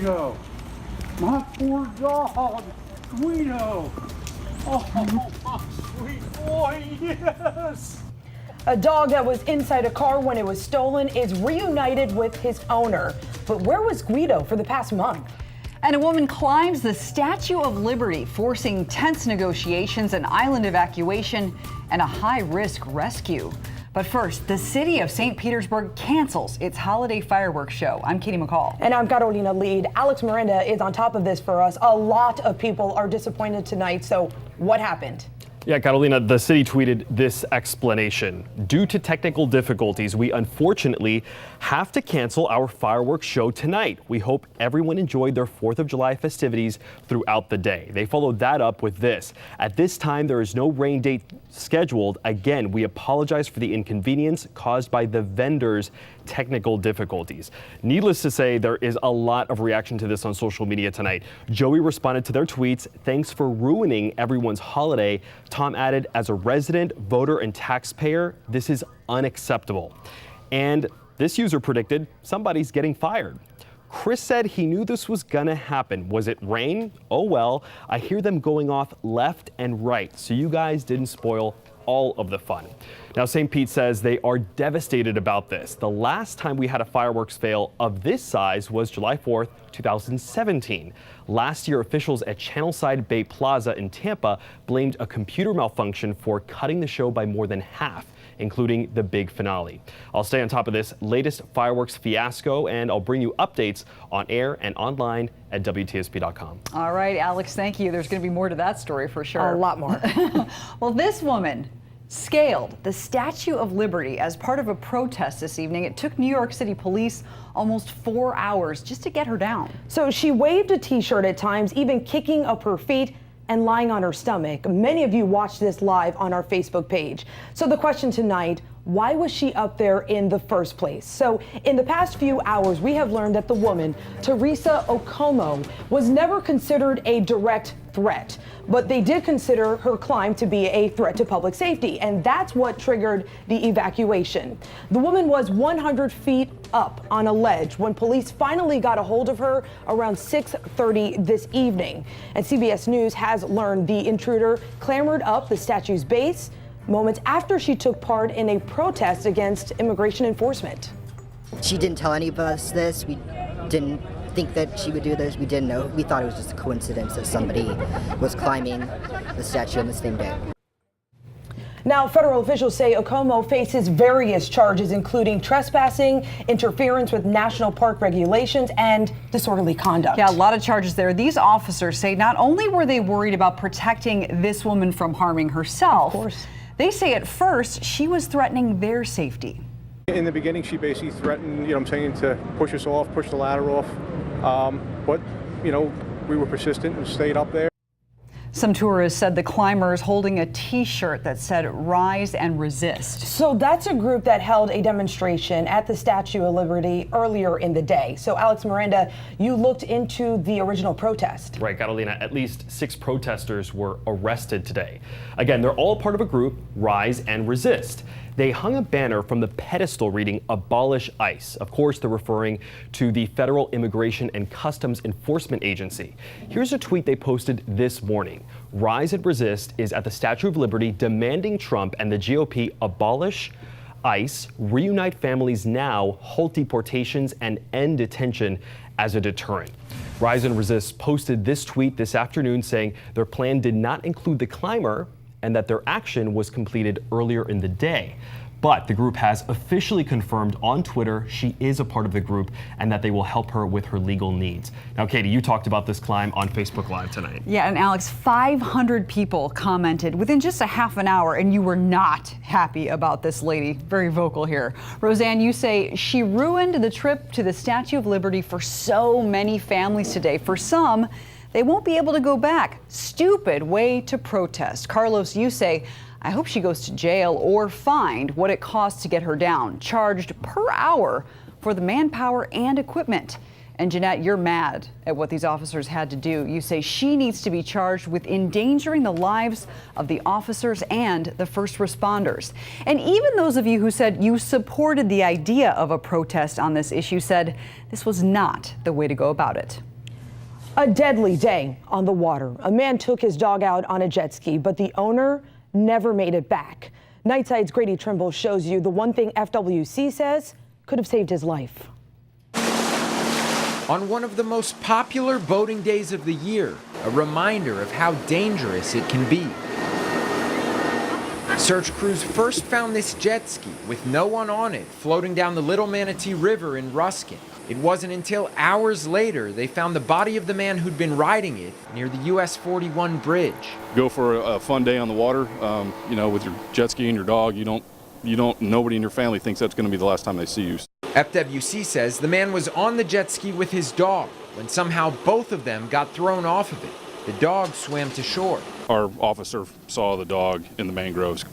Guido. My poor dog, Guido. Oh, my sweet boy, yes. A dog that was inside a car when it was stolen is reunited with his owner. But where was Guido for the past month? And a woman climbs the Statue of Liberty, forcing tense negotiations, an island evacuation, and a high-risk rescue. But first, the city of St. Petersburg cancels its holiday fireworks show. I'm Katie McCall. And I'm Carolina Leid. Alex Miranda is on top of this for us. A lot of people are disappointed tonight. So what happened? Yeah, Carolina, the city tweeted this explanation. Due to technical difficulties, we unfortunately have to cancel our fireworks show tonight. We hope everyone enjoyed their 4th of July festivities throughout the day. They followed that up with this. At this time, there is no rain date scheduled. Again, we apologize for the inconvenience caused by the vendors' technical difficulties. Needless to say, there is a lot of reaction to this on social media tonight. Joey responded to their tweets, "Thanks for ruining everyone's holiday." Tom added, "As a resident, voter, and taxpayer, this is unacceptable." And this user predicted somebody's getting fired. Chris said he knew this was gonna happen. Was it rain? Oh well, I hear them going off left and right, so you guys didn't spoil all of the fun. Now, St. Pete says they are devastated about this. The last time we had a fireworks fail of this size was July 4th, 2017. Last year, officials at Channelside Bay Plaza in Tampa blamed a computer malfunction for cutting the show by more than half, including the big finale. I'll stay on top of this latest fireworks fiasco, and I'll bring you updates on air and online at WTSP.com. All right, Alex, thank you. There's going to be more to that story for sure. A lot more. Well, this woman scaled the Statue of Liberty as part of a protest this evening. It took New York City police almost 4 hours just to get her down. So she waved a T-shirt at times, even kicking up her feet and lying on her stomach. Many of you watched this live on our Facebook page. So the question tonight, why was she up there in the first place? So in the past few hours, we have learned that the woman, Teresa Okomo, was never considered a direct threat, but they did consider her climb to be a threat to public safety, and that's what triggered the evacuation. The woman was 100 feet up on a ledge when police finally got a hold of her around 6:30 this evening. And CBS News has learned the intruder clambered up the statue's base moments after she took part in a protest against immigration enforcement. She didn't tell any of us this. We didn't think that she would do this. We didn't know. We thought it was just a coincidence that somebody was climbing the statue on the same day. Now, federal officials say Okomo faces various charges, including trespassing, interference with national park regulations, and disorderly conduct. Yeah, a lot of charges there. These officers say not only were they worried about protecting this woman from harming herself, of course, they say at first she was threatening their safety. In the beginning, she basically threatened, to push us off, push the ladder off. But, we were persistent and stayed up there. Some tourists said the climbers holding a T-shirt that said "Rise and Resist." So that's a group that held a demonstration at the Statue of Liberty earlier in the day. So Alex Miranda, you looked into the original protest. Right, Catalina, at least 6 protesters were arrested today. Again, they're all part of a group, Rise and Resist. They hung a banner from the pedestal reading "Abolish ICE." Of course, they're referring to the Federal Immigration and Customs Enforcement Agency. Here's a tweet they posted this morning. Rise and Resist is at the Statue of Liberty demanding Trump and the GOP abolish ICE, reunite families now, halt deportations, and end detention as a deterrent. Rise and Resist posted this tweet this afternoon saying their plan did not include the climber and that their action was completed earlier in the day. But the group has officially confirmed on Twitter she is a part of the group and that they will help her with her legal needs. Now, Katie, you talked about this climb on Facebook Live tonight. Yeah, and Alex, 500 people commented within just a half an hour, and you were not happy about this lady. Very vocal here. Roseanne, you say she ruined the trip to the Statue of Liberty for so many families today. For some, they won't be able to go back. Stupid way to protest. Carlos, you say, I hope she goes to jail or fined what it costs to get her down, charged per hour for the manpower and equipment. And Jeanette, you're mad at what these officers had to do. You say she needs to be charged with endangering the lives of the officers and the first responders. And even those of you who said you supported the idea of a protest on this issue said this was not the way to go about it. A deadly day on the water. A man took his dog out on a jet ski, but the owner never made it back. Nightside's Grady Trimble shows you the one thing FWC says could have saved his life. On one of the most popular boating days of the year, a reminder of how dangerous it can be. Search crews first found this jet ski with no one on it floating down the Little Manatee River in Ruskin. It wasn't until hours later they found the body of the man who'd been riding it near the US 41 bridge. Go for a fun day on the water, you know, with your jet ski and your dog. Nobody in your family thinks that's going to be the last time they see you. FWC says the man was on the jet ski with his dog when somehow both of them got thrown off of it. The dog swam to shore. Our officer saw the dog in the mangroves,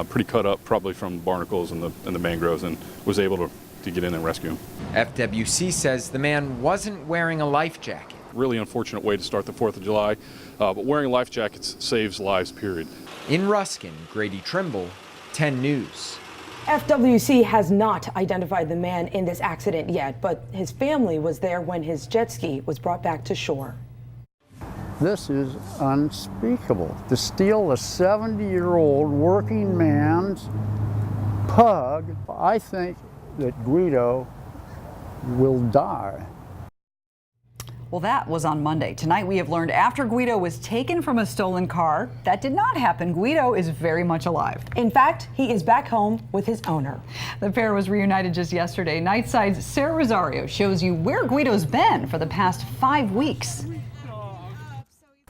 pretty cut up, probably from barnacles in the mangroves, and was able to get in and rescue him. FWC says the man wasn't wearing a life jacket. Really unfortunate way to start the 4th of July, but wearing life jackets saves lives, period. In Ruskin, Grady Trimble, 10 News. FWC has not identified the man in this accident yet, but his family was there when his jet ski was brought back to shore. This is unspeakable. To steal a 70-year-old working man's pug, I think that Guido will die. Well, that was on Monday. Tonight we have learned after Guido was taken from a stolen car, that did not happen. Guido is very much alive. In fact, he is back home with his owner. The pair was reunited just yesterday. Nightside's Sarah Rosario shows you where Guido's been for the past 5 weeks.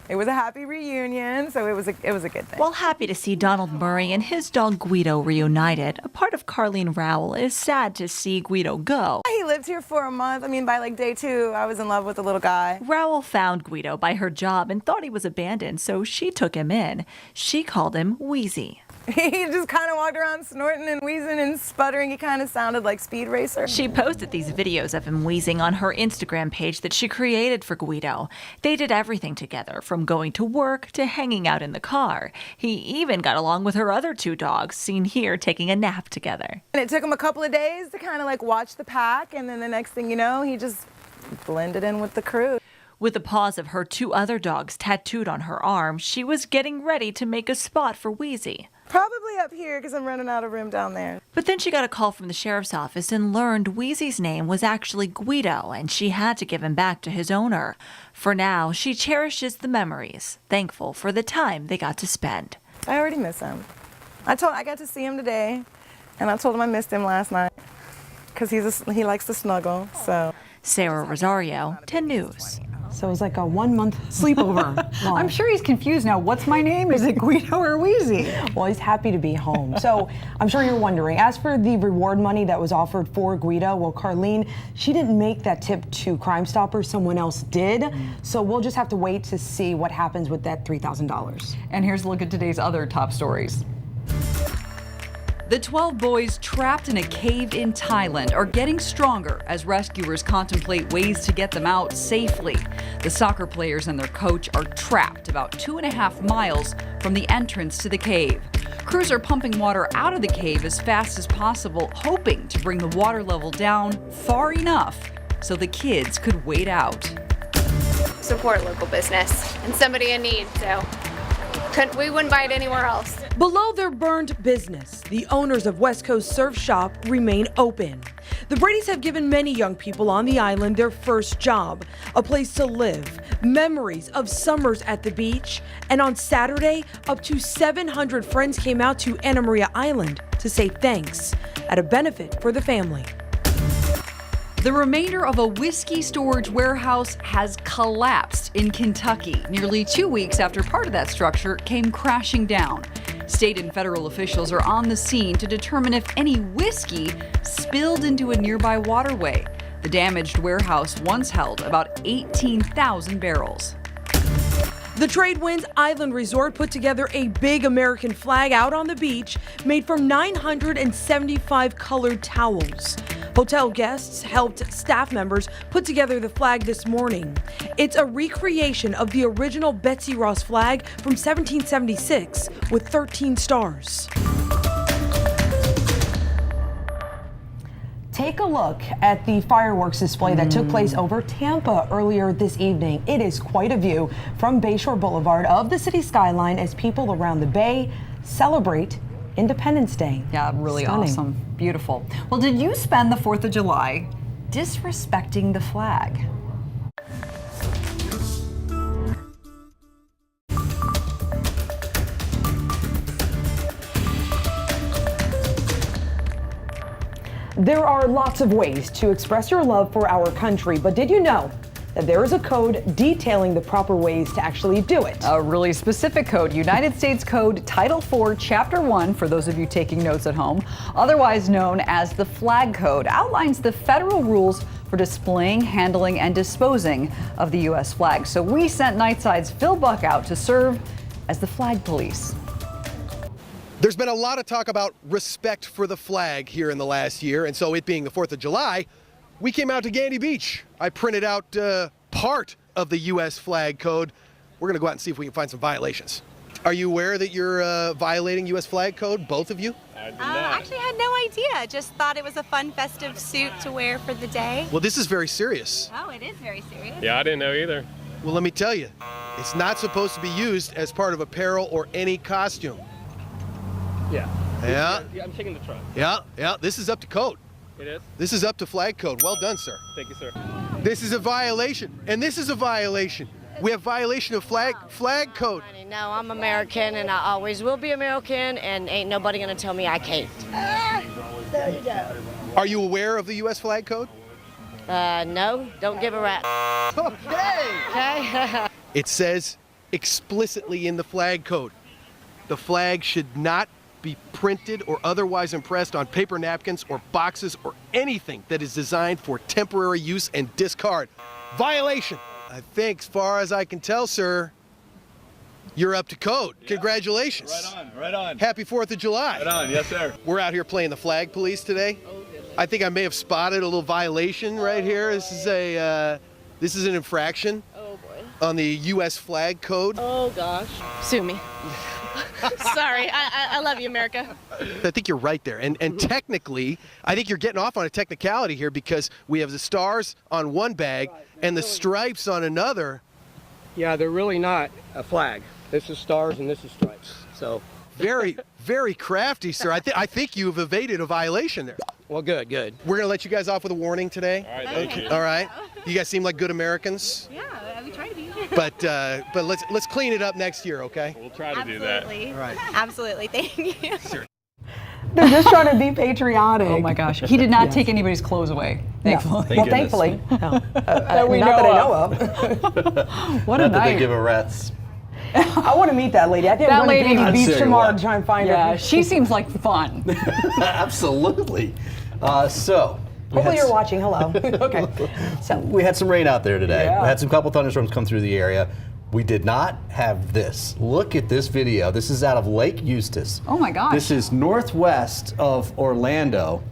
It was a happy reunion, so it was a good thing. While happy to see Donald Murray and his dog Guido reunited, a part of Carlene Rowell is sad to see Guido go. He lived here for a month. I mean, by like day 2, I was in love with the little guy. Rowell found Guido by her job and thought he was abandoned, so she took him in. She called him Wheezy. He just kind of walked around snorting and wheezing and sputtering. He kind of sounded like Speed Racer. She posted these videos of him wheezing on her Instagram page that she created for Guido. They did everything together, from going to work to hanging out in the car. He even got along with her other 2 dogs, seen here taking a nap together. And it took him a couple of days to kind of like watch the pack, and then the next thing you know, he just blended in with the crew. With the paws of her 2 other dogs tattooed on her arm, she was getting ready to make a spot for Wheezy. Probably up here because I'm running out of room down there. But then she got a call from the sheriff's office and learned Wheezy's name was actually Guido, and she had to give him back to his owner. For now, she cherishes the memories, thankful for the time they got to spend. I already miss him. I got to see him today, and I told him I missed him last night because he likes to snuggle. So. Sarah Rosario, 10 News. So it was like a 1-month sleepover. I'm sure he's confused now. What's my name? Is it Guido or Wheezy? Well, he's happy to be home. So I'm sure you're wondering, as for the reward money that was offered for Guido, well, Carlene, she didn't make that tip to Crime Stoppers. Someone else did. So we'll just have to wait to see what happens with that $3,000. And here's a look at today's other top stories. The 12 boys trapped in a cave in Thailand are getting stronger as rescuers contemplate ways to get them out safely. The soccer players and their coach are trapped about 2.5 miles from the entrance to the cave. Crews are pumping water out of the cave as fast as possible, hoping to bring the water level down far enough so the kids could wade out. Support local business and somebody in need, so we wouldn't buy it anywhere else. Below their burned business, the owners of West Coast Surf Shop remain open. The Bradys have given many young people on the island their first job, a place to live, memories of summers at the beach, and on Saturday, up to 700 friends came out to Anna Maria Island to say thanks at a benefit for the family. The remainder of a whiskey storage warehouse has collapsed in Kentucky, nearly 2 weeks after part of that structure came crashing down. State and federal officials are on the scene to determine if any whiskey spilled into a nearby waterway. The damaged warehouse once held about 18,000 barrels. The Tradewinds Island Resort put together a big American flag out on the beach made from 975 colored towels. Hotel guests helped staff members put together the flag this morning. It's a recreation of the original Betsy Ross flag from 1776 with 13 stars. Take a look at the fireworks display that took place over Tampa earlier this evening. It is quite a view from Bayshore Boulevard of the city skyline as people around the bay celebrate Independence Day. Yeah, really Stunning. awesome. Beautiful. Well, did you spend the 4th of July disrespecting the flag? There are lots of ways to express your love for our country, but did you know that there is a code detailing the proper ways to actually do it? A really specific code, United States Code Title 4, Chapter 1, for those of you taking notes at home, otherwise known as the Flag Code, outlines the federal rules for displaying, handling, and disposing of the U.S. flag. So we sent Nightside's Phil Buck out to serve as the flag police. There's been a lot of talk about respect for the flag here in the last year, and so it being the 4th of July, we came out to Gandy Beach. I printed out part of the U.S. flag code. We're going to go out and see if we can find some violations. Are you aware that you're violating U.S. flag code, both of you? Actually, I had no idea. Just thought it was a fun, festive suit to wear for the day. Well, this is very serious. Oh, it is very serious. Yeah, I didn't know either. Well, let me tell you, it's not supposed to be used as part of apparel or any costume. Yeah. Yeah. I'm checking the truck. Yeah, this is up to code. It is? This is up to flag code. Well done, sir. Thank you, sir. This is a violation, and this is a violation. We have violation of flag code. No, I'm American, and I always will be American, and ain't nobody gonna tell me I can't. There you go. Are you aware of the U.S. flag code? No, don't give a rat. Okay. It says explicitly in the flag code, the flag should not be printed or otherwise impressed on paper napkins or boxes or anything that is designed for temporary use and discard. Violation. I think, as far as I can tell, sir, you're up to code. Yeah. Congratulations. Right on. Happy 4th of July. Right on, yes, sir. We're out here playing the flag police today. Oh, I think I may have spotted a little violation right here. This is an infraction. Oh boy. On the U.S. flag code. Oh gosh. Sue me. Sorry, I love you, America. I think you're right there. And technically, I think you're getting off on a technicality here because we have the stars on one bag and the stripes on another. Yeah, they're really not a flag. This is stars and this is stripes. So very, very crafty, sir. I think you've evaded a violation there. Well, good. We're going to let you guys off with a warning today. All right, thank you. All right. You guys seem like good Americans. Yeah, we try to be. But let's clean it up next year, okay? We'll try to do that. All right. Absolutely. Thank you. Sure. They're just trying to be patriotic. Oh my gosh. He did not take anybody's clothes away, thankfully. Well, thankfully. No. That we not know that I know of. What a Not that they night. give a rat's. I want to meet that lady. I didn't That want to lady- Gandy I'd Beach say tomorrow what? to try and find Yeah, her. she seems like fun. Absolutely. So. Hopefully you're watching. Hello. Okay. So We had some rain out there today. Yeah. We had some couple thunderstorms come through the area. We did not have this. Look at this video. This is out of Lake Eustis. Oh my gosh. This is northwest of Orlando.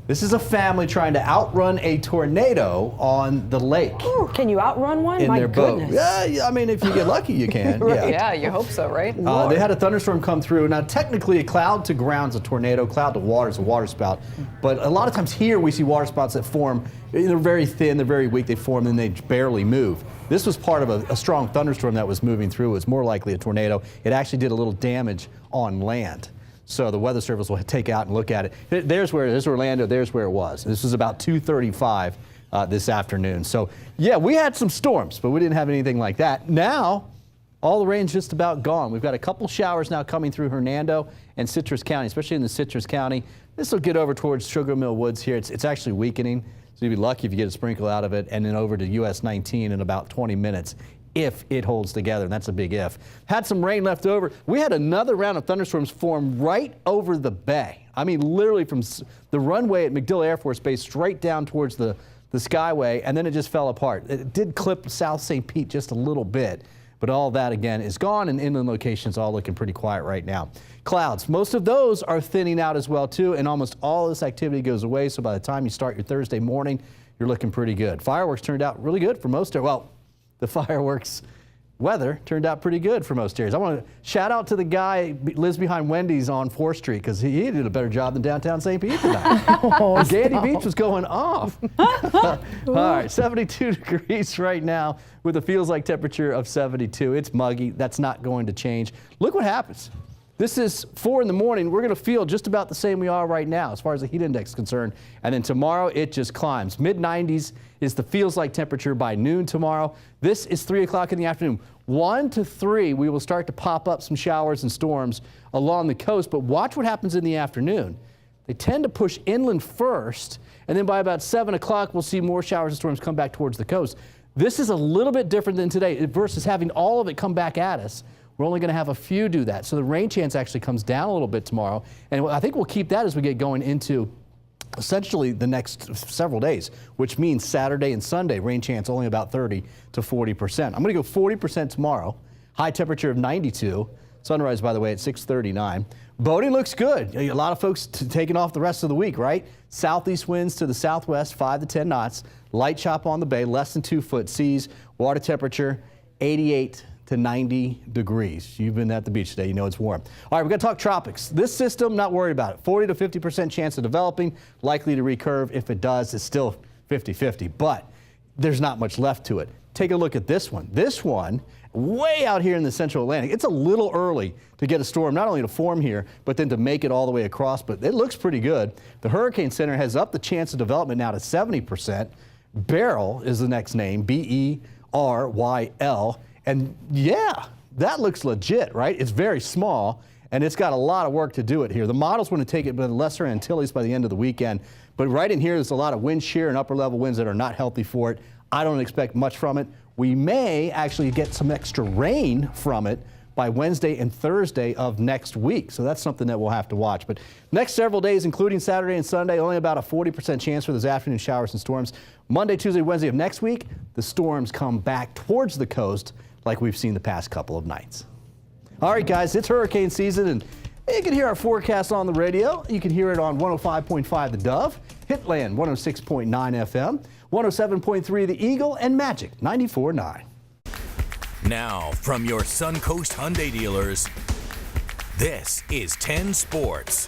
This is a family trying to outrun a tornado on the lake can you outrun one? in My their goodness. boat. Yeah, I mean, if you get lucky, you can. Right. Yeah, you hope so, right? They had a thunderstorm come through. Now, technically, a cloud to ground's a tornado, cloud to water is a water spout. But a lot of times here, we see water spouts that form. They're very thin, they're very weak, they form, and they barely move. This was part of a strong thunderstorm that was moving through. It was more likely a tornado. It actually did a little damage on land. So the Weather Service will take out and look at it. There's Orlando, there's where it was. This was about 2:35 this afternoon. So yeah, we had some storms, but we didn't have anything like that. Now, all the rain's just about gone. We've got a couple showers now coming through Hernando and Citrus County, especially in the Citrus County. This will get over towards Sugar Mill Woods here. It's actually weakening, so you'd be lucky if you get a sprinkle out of it, and then over to US 19 in about 20 minutes. If it holds together, and that's a big if. Had some rain left over. We had another round of thunderstorms form right over the bay. I mean, literally from the runway at MacDill Air Force Base straight down towards the Skyway, and then it just fell apart. It did clip South St. Pete just a little bit, but all that again is gone, and inland locations all looking pretty quiet right now. Clouds, most of those are thinning out as well too, and almost all this activity goes away, so by the time you start your Thursday morning, you're looking pretty good. Fireworks turned out really good for most of, well, the fireworks weather turned out pretty good for most areas. I want to shout out to the guy who lives behind Wendy's on 4th Street because he did a better job than downtown St. Pete tonight. The Gandy Beach was going off. All right, 72 degrees right now with a feels like temperature of 72. It's muggy. That's not going to change. Look what happens. This is 4 in the morning. We're going to feel just about the same we are right now as far as the heat index is concerned. And then tomorrow, it just climbs. Mid-90s is the feels like temperature by noon tomorrow. This is 3 o'clock in the afternoon. 1 to 3, we will start to pop up some showers and storms along the coast. But watch what happens in the afternoon. They tend to push inland first. And then by about 7 o'clock, we'll see more showers and storms come back towards the coast. This is a little bit different than today versus having all of it come back at us. We're only going to have a few do that. So the rain chance actually comes down a little bit tomorrow. And I think we'll keep that as we get going into essentially the next several days, which means Saturday and Sunday, rain chance only about 30 to 40%. I'm going to go 40% tomorrow, high temperature of 92. Sunrise, by the way, at 6:39. Boating looks good. A lot of folks taking off the rest of the week, right? Southeast winds to the southwest, 5 to 10 knots. Light chop on the bay, less than 2-foot seas. Water temperature, 88 to 90 degrees. You've been at the beach today, you know it's warm. All right, we're going to talk tropics. This system, not worried about it. 40 to 50% chance of developing, likely to recurve. If it does, it's still 50-50, but there's not much left to it. Take a look at this one. This one, way out here in the central Atlantic. It's a little early to get a storm, not only to form here, but then to make it all the way across, but it looks pretty good. The Hurricane Center has upped the chance of development now to 70%. Beryl is the next name, B-E-R-Y-L. And yeah, that looks legit, right? It's very small, and it's got a lot of work to do it here. The models want to take it to the Lesser Antilles by the end of the weekend, but right in here, there's a lot of wind shear and upper level winds that are not healthy for it. I don't expect much from it. We may actually get some extra rain from it by Wednesday and Thursday of next week. So that's something that we'll have to watch. But next several days, including Saturday and Sunday, only about a 40% chance for those afternoon showers and storms. Monday, Tuesday, Wednesday of next week, the storms come back towards the coast like we've seen the past couple of nights. All right, guys, it's hurricane season, and you can hear our forecast on the radio. You can hear it on 105.5 The Dove, Hitland 106.9 FM, 107.3 The Eagle, and Magic 94.9. Now, from your Suncoast Hyundai dealers, this is 10 Sports.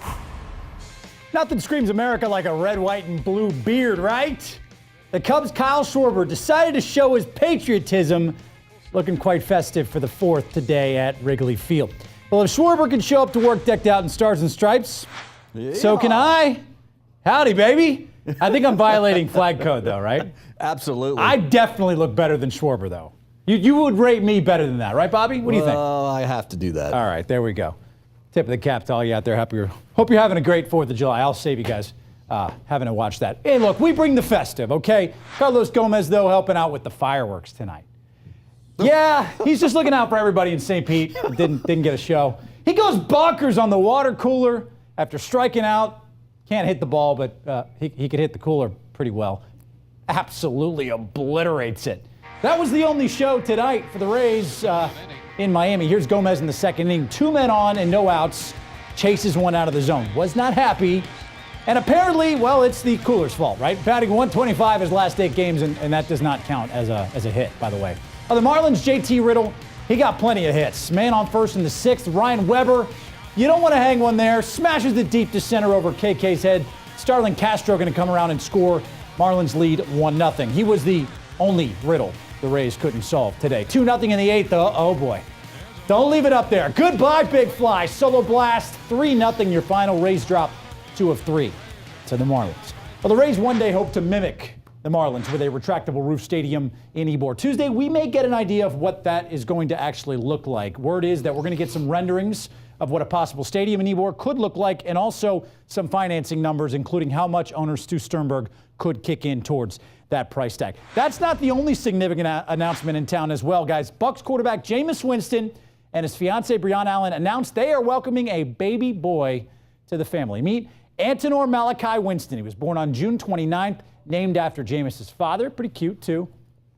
Nothing screams America like a red, white, and blue beard, right? The Cubs' Kyle Schwarber decided to show his patriotism, looking quite festive for the 4th today at Wrigley Field. Well, if Schwarber can show up to work decked out in stars and stripes, so can I. Howdy, baby. I think I'm violating flag code, though, right? Absolutely. I definitely look better than Schwarber, though. You would rate me better than that, right, Bobby? What do you think? Oh, I have to do that. All right, there we go. Tip of the cap to all you out there. Hope you're having a great 4th of July. I'll save you guys having to watch that. Hey, look, we bring the festive, okay? Carlos Gomez, though, helping out with the fireworks tonight. Yeah, he's just looking out for everybody in St. Pete. Didn't get a show. He goes bonkers on the water cooler after striking out. Can't hit the ball, but he could hit the cooler pretty well. Absolutely obliterates it. That was the only show tonight for the Rays in Miami. Here's Gomez in the second inning. 2 men on and no outs. Chases one out of the zone. Was not happy. And apparently, well, it's the cooler's fault, right? Batting 125 his last 8 games, and that does not count as a hit, by the way. The Marlins, JT Riddle, he got plenty of hits. Man on first in the 6th. Ryan Weber, you don't want to hang one there. Smashes it deep to center over KK's head. Starlin Castro going to come around and score. Marlins lead 1-0. He was the only Riddle the Rays couldn't solve today. 2-0 in the 8th, though. Oh, boy. Don't leave it up there. Goodbye, Big Fly. Solo blast. 3-0 your final. Rays drop 2 of 3 to the Marlins. Well, the Rays one day hope to mimic the Marlins with a retractable roof stadium in Ybor. Tuesday, we may get an idea of what that is going to actually look like. Word is that we're going to get some renderings of what a possible stadium in Ybor could look like, and also some financing numbers, including how much owner Stu Sternberg could kick in towards that price tag. That's not the only significant announcement in town as well, guys. Bucs quarterback Jameis Winston and his fiancée Breonna Allen announced they are welcoming a baby boy to the family. Meet Antonor Malachi Winston. He was born on June 29th. Named after Jameis's father. Pretty cute, too.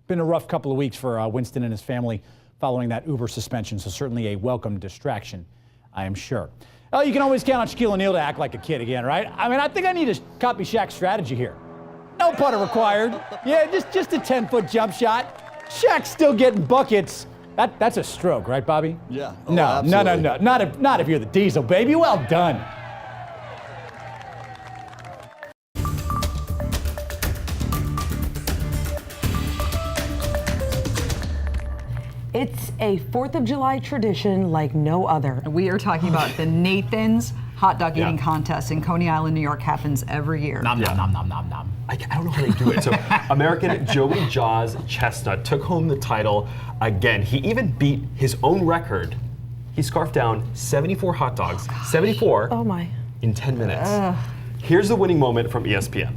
Been a rough couple of weeks for Winston and his family following that Uber suspension, so certainly a welcome distraction, I am sure. Oh, you can always count on Shaquille O'Neal to act like a kid again, right? I mean, I think I need to copy Shaq's strategy here. No putter required. Yeah, just a 10-foot jump shot. Shaq's still getting buckets. That's a stroke, right, Bobby? Yeah. No. Not if you're the Diesel, baby. Well done. It's a 4th of July tradition like no other. We are talking about the Nathan's hot dog eating contest in Coney Island, New York. Happens every year. Nom, nom, nom, nom, nom, nom. I don't know how they do it. So American Joey Jaws Chestnut took home the title again. He even beat his own record. He scarfed down 74 hot dogs, 74 in 10 minutes. Here's the winning moment from ESPN.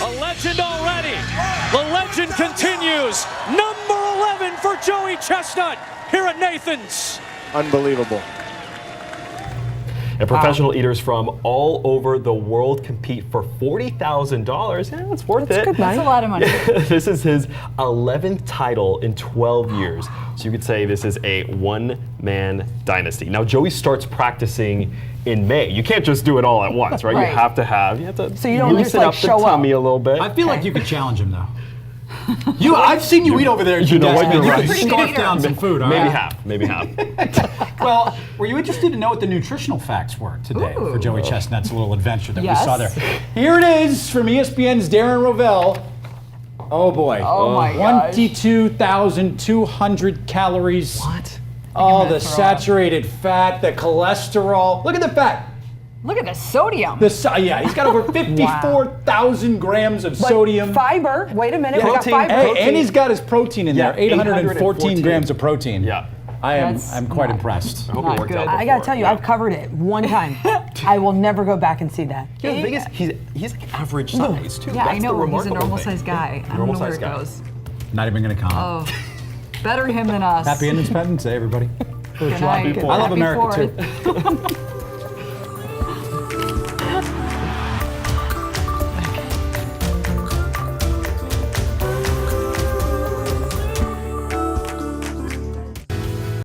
A legend already. The legend continues. Number 11 for Joey Chestnut here at Nathan's. Unbelievable. And professional eaters from all over the world compete for $40,000. Yeah, it's worth it. That's a lot of money. This is his 11th title in 12 years. So you could say this is a one-man dynasty. Now, Joey starts practicing in May. You can't just do it all at once, right? Right. You have to So you don't just, loosen like, up the show up. tummy a little bit. I feel like you could challenge him, though. I've seen you eat over there. You know what? You're right. You could scarf down some food. All Maybe right? half. Maybe half. Well, were you interested to know what the nutritional facts were today for Joey Chestnut's little adventure that we saw there? Here it is from ESPN's Darren Rovell. Oh boy. Oh my gosh. 22,200 calories. What? All the saturated fat, the cholesterol. Look at the fat. Look at the sodium. He's got over 54,000 grams of sodium. Fiber. Wait a minute. Yeah. We got fiber. Hey, and he's got his protein in there. 814 814 grams of protein. Yeah. I'm quite impressed. I hope it worked out. I gotta tell you, I've covered it one time. I will never go back and see that. Yeah, the thing is, he's like average size too. Yeah, That's I know. The He's a remarkable normal thing. sized guy. I don't know where it goes. Not even gonna comment. Oh, better him than us. Happy Independence Day, everybody. Good night. I love Happy America 4th. too.